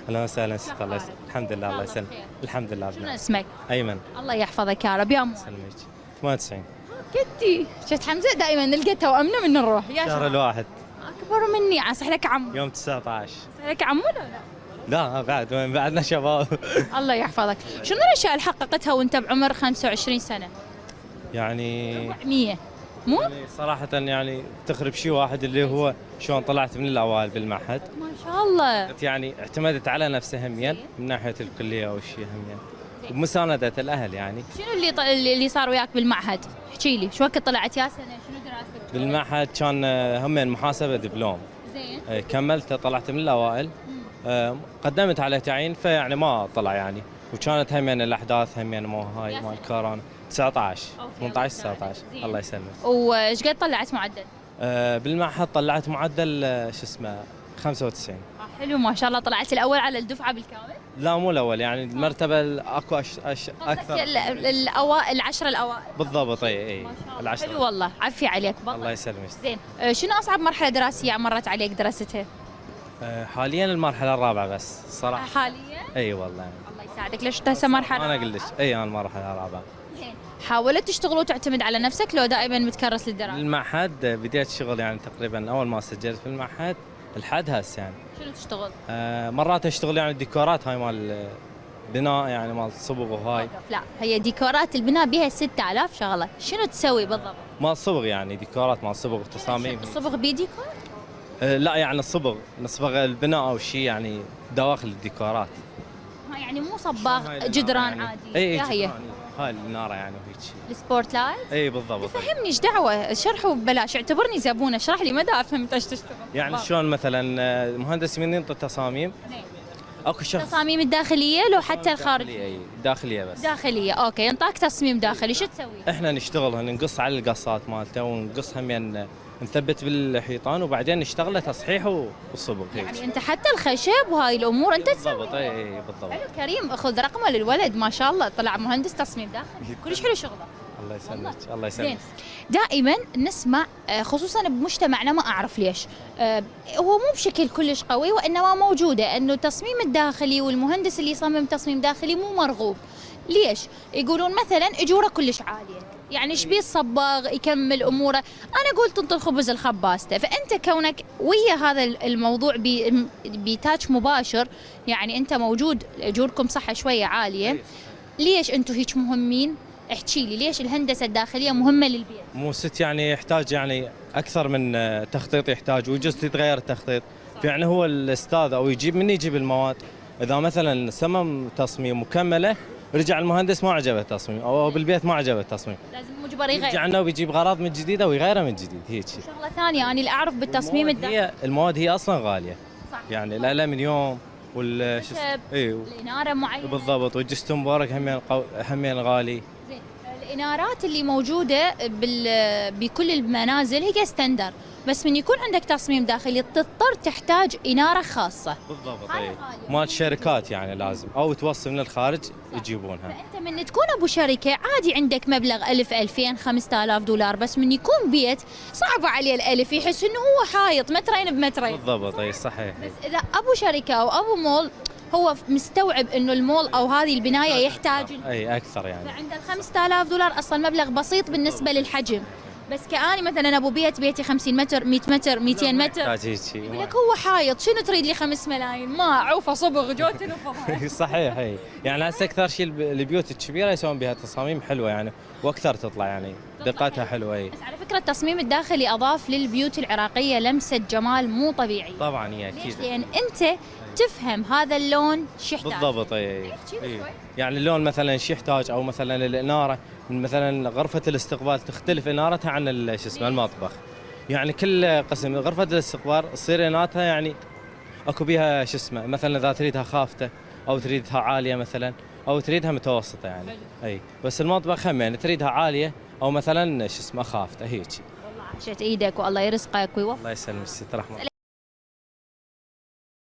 اهلا وسهلا ست الله يسلمك. الحمد لله الله يسلمك. الحمد لله. شنو اسمك؟ ايمن. الله يحفظك يا رب يا مو. يسلمك. 98. كنتي شفت حمزه دائما نلقى توأمنا من نروح يا شهر شهر الواحد اكبر مني عصح لك عمو. يوم 19. صح لك عمو ولا لا؟ لا بعد وين بعدنا شباب. الله يحفظك. شنو الاشياء اللي حققتها وانت بعمر 25 سنه؟ يعني 400 مو؟ صراحة يعني افتخر بشيء واحد اللي هو شلون طلعت من الاوائل بالمعهد. ما شاء الله. يعني اعتمدت على نفسي هميا من ناحية الكلية والشيء هميا بمساندة الاهل يعني. شنو اللي صار وياك بالمعهد؟ احكي لي شو وقت طلعت يا سنه؟ شنو دراستك؟ بالمعهد كان همين محاسبة دبلوم. زين. كملت طلعت من الاوائل. قدمت على تعيين فيعني ما طلع يعني، وكانت همين الاحداث همين مو هاي مال كورونا 19 18 19 الله يسلمك. وايش قد طلعت معدل؟ بالمعهد طلعت معدل شو اسمه 95. حلو ما شاء الله. طلعت الاول على الدفعه بالكامل؟ لا مو الاول يعني المرتبه اكو اكثر الاوائل العشره الاوائل بالضبط. اي ما شاء الله. العشرة. حلو والله عفي عليك بالله. الله يسلمك. زين. شنو اصعب مرحله دراسيه مرت عليك درستها؟ حاليا المرحله الرابعه بس صراحه. حاليا؟ اي والله. الله يساعدك. ليش هسه مرحله؟ انا اقول لك اي انا المرحله الرابعه. زين. حاولت تشتغل وتعتمد على نفسك لو دائما متكرس للدراسه؟ المعهد بديت شغل يعني تقريبا اول ما سجلت في المعهد لحد هسه يعني. شنو تشتغل؟ مرات اشتغل يعني ديكورات هاي مال بناء يعني مال صبغ وهاي. لا هي ديكورات البناء بها 6000 شغله، شنو تسوي بالضبط؟ مال صبغ يعني ديكورات مال صبغ وتصاميم. الصبغ بيديكور؟ لا يعني الصبغ نصبغ البناء او شيء يعني دواخل الديكورات. يعني مو صباغ جدران يعني. عادي. اي هي هاي الناره يعني وهيك شيء. السبورت لايت؟ اي بالضبط. فهمني ايش دعوه؟ شرح ببلاش، اعتبرني زبونه، اشرح لي ما دا افهم انت ايش تشتغل. يعني شلون مثلا مهندس من ينطي تصاميم. اكو شخص التصاميم الداخليه لو حتى الخارجيه؟ اي داخليه بس. داخليه اوكي. انطاك تصميم داخلي شو تسوي؟ احنا نشتغل نقص على القصات مالته ونقص هم نثبت بالحيطان وبعدين نشتغله تصحيح وصبغ هيك. يعني انت حتى الخشب وهاي الامور انت تسوي؟ بالضبط. اي بالضبط. حلو كريم. خذ رقمه للولد ما شاء الله طلع مهندس تصميم داخلي كلش حلو شغله. الله يسلمك. الله يسلمك. دائما نسمع خصوصا بمجتمعنا ما اعرف ليش هو مو بشكل كلش قوي وانما موجوده انه التصميم الداخلي والمهندس اللي يصمم تصميم داخلي مو مرغوب. ليش؟ يقولون مثلا اجوره كلش عاليه، يعني ايش بيه الصباغ يكمل اموره. انا قلت انطر خبز الخباسته، فانت كونك ويا هذا الموضوع بتاتش مباشر، يعني انت موجود اجوركم صح شويه عاليه. ليش انتم هيك مهمين؟ احكي لي ليش الهندسه الداخليه مهمه للبيت؟ مو ست يعني يحتاج يعني اكثر من تخطيط يحتاج ويجوز يتغير التخطيط. يعني هو الاستاذ او يجيب من يجيب المواد، اذا مثلا صمم تصميم مكمله رجع المهندس ما عجبه التصميم او بالبيت ما عجبه التصميم، لازم مجبر يغير. يرجع لنا ويجيب غراض من جديده ويغيرها من جديد هيك. شغله ثانيه انا اللي اعرف بالتصميم الداخلي المواد هي اصلا غاليه. صح. يعني الالمنيوم الاناره معينه بالضبط والجستنبورغ همين غالي. زين. الانارات اللي موجوده بكل المنازل هي ستاندر، بس من يكون عندك تصميم داخلي تضطر تحتاج اناره خاصه. بالضبط. مال الشركات يعني لازم او توصل من الخارج يجيبونها. فانت من تكون ابو شركه عادي عندك مبلغ 1000 2000 5000 دولار، بس من يكون بيت صعب عليه الالف، يحس انه هو حايط مترين بمترين. بالضبط. اي صحيح. بس اذا ابو شركه او ابو مول هو مستوعب انه المول او هذه البنايه يحتاج اي اكثر يعني. فعند ال 5000 دولار اصلا مبلغ بسيط بالنسبه للحجم. بس كأني مثلا ابو بيتي 50 متر 100 متر 200 متر يقول لك هو حايط شنو تريد لي 5 ملايين ما عوفه صبغ جوتن وفضل. صحيح. اي يعني هسه اكثر شيء البيوت الكبيره يسوون بها تصاميم حلوه يعني واكثر تطلع يعني دقتها حلوه. اي بس على فكره التصميم الداخلي اضاف للبيوت العراقيه لمسه جمال مو طبيعي. طبعا هي اكيد. لان انت تفهم هذا اللون شو يحتاج. بالضبط. اي يعني اللون مثلا شو يحتاج او مثلا الاناره من مثلا غرفه الاستقبال تختلف انارتها عن شو اسمه المطبخ. يعني كل قسم غرفه الاستقبال تصير انارتها يعني اكو بيها شو اسمه مثلا اذا تريدها خافته او تريدها عاليه مثلا او تريدها متوسطه يعني. اي بس المطبخ هم يعني تريدها عاليه او مثلا شو اسمه خافته هيك. والله عاشت ايدك والله يرزقك ويوفقك. الله يسلمك ست رحمه.